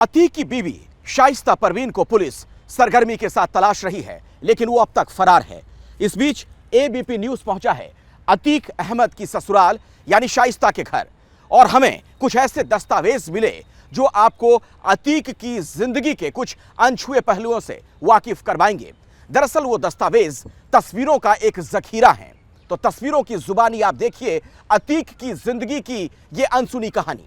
अतीक की बीवी शाइस्ता परवीन को पुलिस सरगर्मी के साथ तलाश रही है, लेकिन वो अब तक फरार है। इस बीच एबीपी न्यूज पहुंचा है अतीक अहमद की ससुराल यानी शाइस्ता के घर, और हमें कुछ ऐसे दस्तावेज मिले जो आपको अतीक की जिंदगी के कुछ अनछुए पहलुओं से वाकिफ करवाएंगे। दरअसल वो दस्तावेज तस्वीरों का एक जखीरा है। तो तस्वीरों की जुबानी आप देखिए अतीक की जिंदगी की ये अनसुनी कहानी।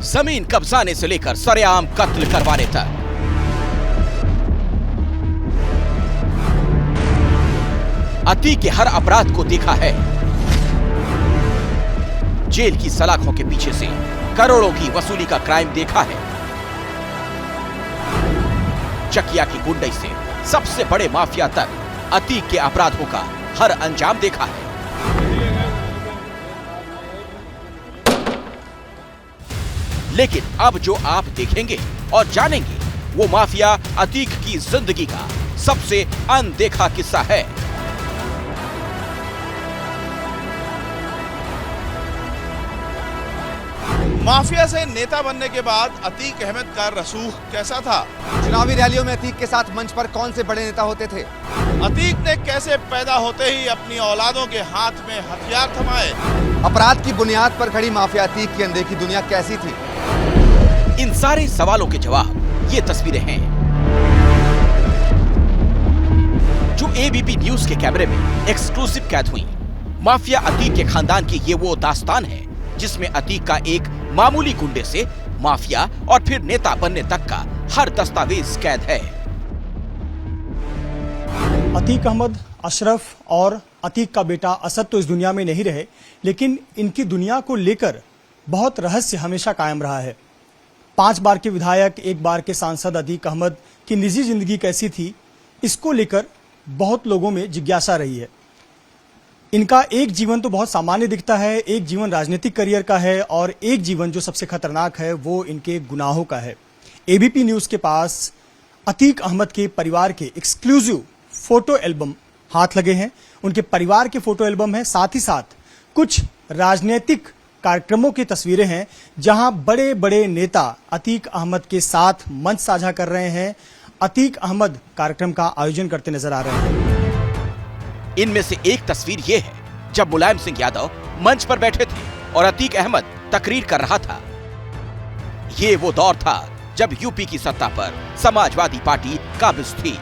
जमीन कब्जाने से लेकर सरेआम कत्ल करवाने तक, अतीक के हर अपराध को देखा है। जेल की सलाखों के पीछे से करोड़ों की वसूली का क्राइम देखा है। चकिया की गुंडई से सबसे बड़े माफिया तक अतीक के अपराधों का हर अंजाम देखा है। लेकिन अब जो आप देखेंगे और जानेंगे वो माफिया अतीक की जिंदगी का सबसे अनदेखा किस्सा है। माफिया से नेता बनने के बाद अतीक अहमद का रसूख कैसा था? चुनावी रैलियों में अतीक के साथ मंच पर कौन से बड़े नेता होते थे? अतीक ने कैसे पैदा होते ही अपनी औलादों के हाथ में हथियार थमाए? अपराध की बुनियाद पर खड़ी माफिया अतीक की अनदेखी दुनिया कैसी थी? इन सारे सवालों के जवाब ये तस्वीरें हैं जो एबीपी न्यूज के कैमरे में एक्सक्लूसिव कैद हुई। माफिया अतीक के खानदान की ये वो दास्तान है जिसमें अतीक का एक मामूली गुंडे से माफिया और फिर नेता बनने तक का हर दस्तावेज कैद है। अतीक अहमद, अशरफ और अतीक का बेटा असद तो इस दुनिया में नहीं रहे, लेकिन इनकी दुनिया को लेकर बहुत रहस्य हमेशा कायम रहा है। 5 बार के विधायक, 1 बार के सांसद अतीक अहमद की निजी जिंदगी कैसी थी, इसको लेकर बहुत लोगों में जिज्ञासा रही है। इनका एक जीवन तो बहुत सामान्य दिखता है, एक जीवन राजनीतिक करियर का है और एक जीवन जो सबसे खतरनाक है वो इनके गुनाहों का है। एबीपी न्यूज के पास अतीक अहमद के परिवार के एक्सक्लूसिव फोटो एल्बम हाथ लगे हैं। उनके परिवार के फोटो एल्बम है, साथ ही साथ कुछ राजनीतिक कार्यक्रमों की तस्वीरें हैं जहां बड़े बड़े नेता अतीक अहमद के साथ मंच साझा कर रहे हैं। अतीक अहमद कार्यक्रम का आयोजन करते नजर आ रहे हैं। इनमें से एक तस्वीर ये है जब मुलायम सिंह यादव मंच पर बैठे थे और अतीक अहमद तकरीर कर रहा था। ये वो दौर था जब यूपी की सत्ता पर समाजवादी पार्टी काबिज थी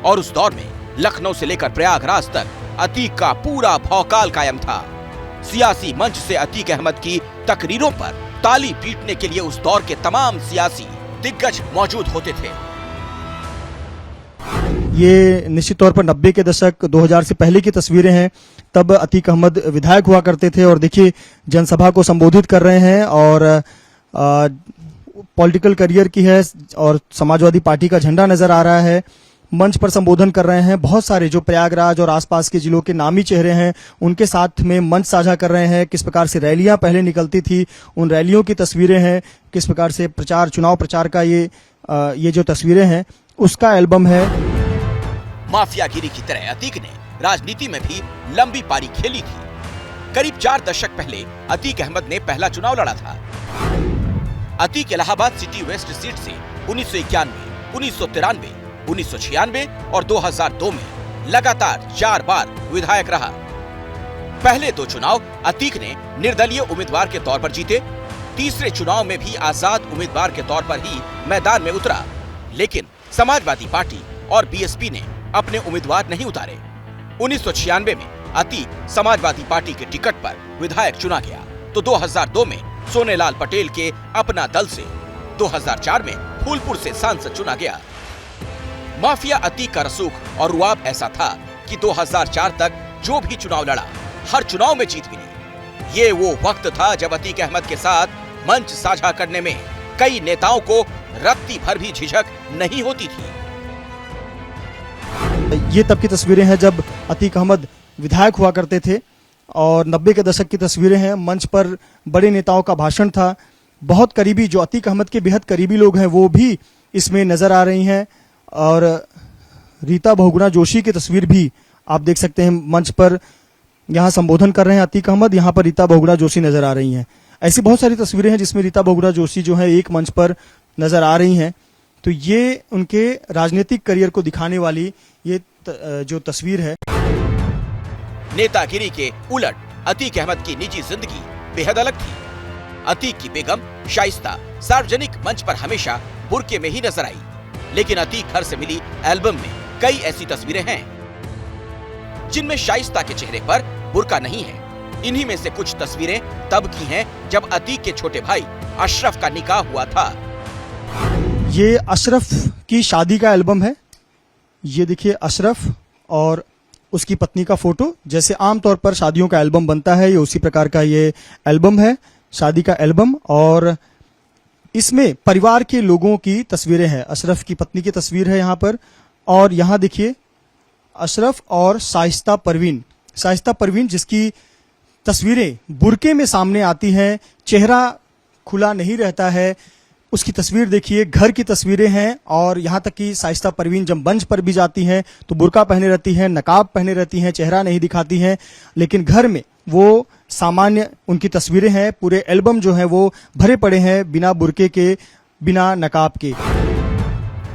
और उस दौर में लखनऊ से लेकर प्रयागराज तक अतीक का पूरा भौकाल कायम था। सियासी मंच से अतीक अहमद की तकरीरों पर ताली पीटने के लिए उस दौर के तमाम सियासी दिग्गज मौजूद होते थे। ये निश्चित तौर पर 90 के दशक 2000 से पहले की तस्वीरें हैं। तब अतीक अहमद विधायक हुआ करते थे और देखिए जनसभा को संबोधित कर रहे हैं और पॉलिटिकल करियर की है और समाजवादी पार्टी का झंडा नजर आ रहा है। मंच पर संबोधन कर रहे हैं। बहुत सारे जो प्रयागराज और आसपास के जिलों के नामी चेहरे हैं उनके साथ में मंच साझा कर रहे हैं। किस प्रकार से रैलियां पहले निकलती थी उन रैलियों की तस्वीरें हैं। किस प्रकार से प्रचार, चुनाव प्रचार का ये जो तस्वीरें हैं उसका एल्बम है। माफियागिरी की तरह अतीक ने राजनीति में भी लंबी पारी खेली थी। करीब 4 दशक पहले अतीक अहमद ने पहला चुनाव लड़ा था। Atiq Allahabad city waste seat से 1991, 1993, 1996 और 2002 में लगातार 4 बार विधायक रहा। पहले 2 चुनाव अतीक ने निर्दलीय उम्मीदवार के तौर पर जीते। तीसरे चुनाव में भी आजाद उम्मीदवार के तौर पर ही मैदान में उतरा, लेकिन समाजवादी पार्टी और बीएसपी ने अपने उम्मीदवार नहीं उतारे। 1996 में अतीक समाजवादी पार्टी के टिकट पर विधायक चुना गया तो 2002 में सोनेलाल पटेल के अपना दल से, 2004 में फूलपुर से सांसद चुना गया। माफिया अतीक का रसूख और रुआब ऐसा था कि 2004 तक जो भी चुनाव लड़ा हर चुनाव में जीत मिली। ये वो वक्त था जब अतीक अहमद के साथ मंच साझा करने में कई नेताओं को रत्ती भर भी झिझक नहीं होती थी। ये तब की तस्वीरें हैं जब अतीक अहमद विधायक हुआ करते थे और 90 के दशक की तस्वीरें हैं। मंच पर बड़े नेताओं का भाषण था। बहुत करीबी, जो अतीक अहमद के बेहद करीबी लोग हैं वो भी इसमें नजर आ रही हैं और रीता बहुगुणा जोशी की तस्वीर भी आप देख सकते हैं मंच पर यहाँ संबोधन कर रहे हैं अतीक अहमद, यहाँ पर रीता बहुगुणा जोशी नजर आ रही हैं। ऐसी बहुत सारी तस्वीरें हैं जिसमें रीता बहुगुणा जोशी जो है एक मंच पर नजर आ रही हैं। तो ये उनके राजनीतिक करियर को दिखाने वाली ये जो तस्वीर है। नेतागिरी के उलट अतीक अहमद की निजी जिंदगी बेहद अलग थी। अतीक की बेगम शाइस्ता सार्वजनिक मंच पर हमेशा बुर्के में ही नजर आई, लेकिन अतीक घर से मिली एल्बम में कई ऐसी तस्वीरें हैं जिनमें शाइस्ता के चेहरे पर बुर्का नहीं है। इन्हीं में से कुछ तस्वीरें तब की हैं जब अतीक के छोटे भाई अशरफ का निकाह हुआ था। ये अशरफ की शादी का एल्बम है। ये देखिए अशरफ और उसकी पत्नी का फोटो। जैसे आमतौर पर शादियों का एल्बम बनता है, ये उसी प्रकार का ये एल्बम है, शादी का एल्बम। और इसमें परिवार के लोगों की तस्वीरें हैं। अशरफ की पत्नी की तस्वीर है यहाँ पर, और यहाँ देखिए अशरफ और शाइस्ता परवीन जिसकी तस्वीरें बुर्के में सामने आती हैं, चेहरा खुला नहीं रहता है, उसकी तस्वीर देखिए। घर की तस्वीरें हैं, और यहाँ तक कि शाइस्ता परवीन जब मंच पर भी जाती हैं तो बुर्का पहने रहती हैं, नकाब पहने रहती हैं, चेहरा नहीं दिखाती हैं। लेकिन घर में वो सामान्य उनकी तस्वीरें हैं। पूरे एल्बम जो है वो भरे पड़े हैं बिना बुर्के के, बिना नकाब के।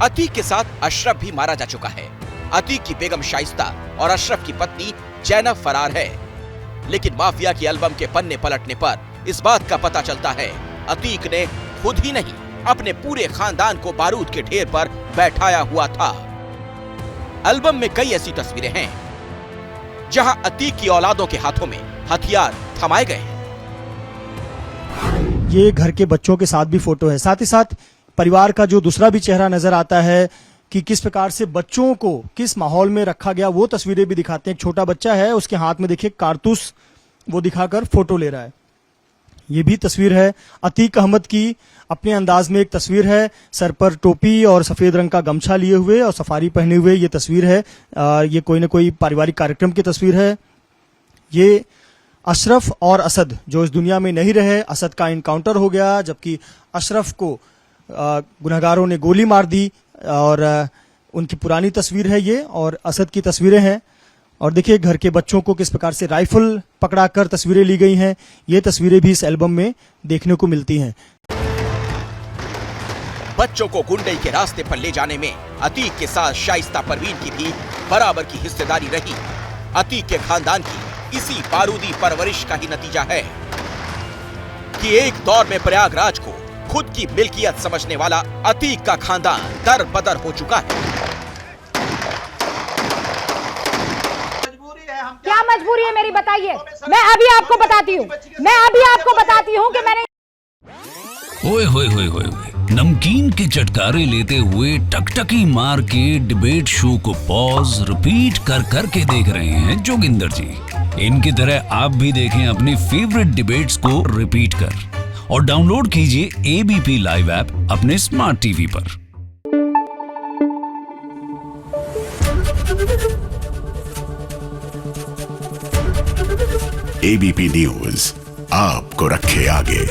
अतीक के साथ अशरफ भी मारा जा चुका है। अतीक की बेगम शाइस्ता और अशरफ की पत्नी जैनब फरार है। लेकिन माफिया की एल्बम के पन्ने पलटने पर इस बात का पता चलता है अतीक ने खुद ही नहीं अपने पूरे खानदान को बारूद के ढेर पर बैठाया हुआ था। एल्बम में कई ऐसी तस्वीरें हैं जहां अतीक की औलादों के हाथों में हथियार थमाए गए हैं। ये घर के बच्चों के साथ भी फोटो है। साथ ही साथ परिवार का जो दूसरा भी चेहरा नजर आता है कि किस प्रकार से बच्चों को किस माहौल में रखा गया, वो तस्वीरें भी दिखाते हैं। एक छोटा बच्चा है, उसके हाथ में देखिए कारतूस वो दिखाकर फोटो ले रहा है। ये भी तस्वीर है अतीक अहमद की, अपने अंदाज में एक तस्वीर है, सर पर टोपी और सफेद रंग का गमछा लिए हुए और सफारी पहने हुए ये तस्वीर है। ये कोई ना कोई पारिवारिक कार्यक्रम की तस्वीर है। ये अशरफ और असद जो इस दुनिया में नहीं रहे, असद का इनकाउंटर हो गया, जबकि अशरफ को गुनहगारों ने गोली मार दी, और उनकी पुरानी तस्वीर है ये, और असद की तस्वीरें हैं। और देखिए घर के बच्चों को किस प्रकार से राइफल पकड़ाकर तस्वीरें ली गई हैं। ये तस्वीरें भी इस एल्बम में देखने को मिलती हैं। बच्चों को गुंडई के रास्ते पर ले जाने में अतीक के साथ शाइस्ता परवीन की भी बराबर की हिस्सेदारी रही। अतीक के खानदान की इसी बारूदी परवरिश का ही नतीजा है कि एक दौर में प्रयागराज को खुद की मिल्कियत समझने वाला अतीक का खानदान दर बदर हो चुका है। क्या मजबूरी है मेरी, बताइए। मैं अभी आपको बताती हूँ कि मैंने ओए होए होए होए नमकीन के चटकारे लेते हुए टकटकी मार के डिबेट शो को पॉज रिपीट कर करके देख रहे हैं जोगिंदर जी। इनकी तरह आप भी देखें अपनी फेवरेट डिबेट्स को रिपीट कर, और डाउनलोड कीजिए एबीपी लाइव ऐप अपने स्मार्ट टीवी पर। एबीपी न्यूज आपको रखे आगे।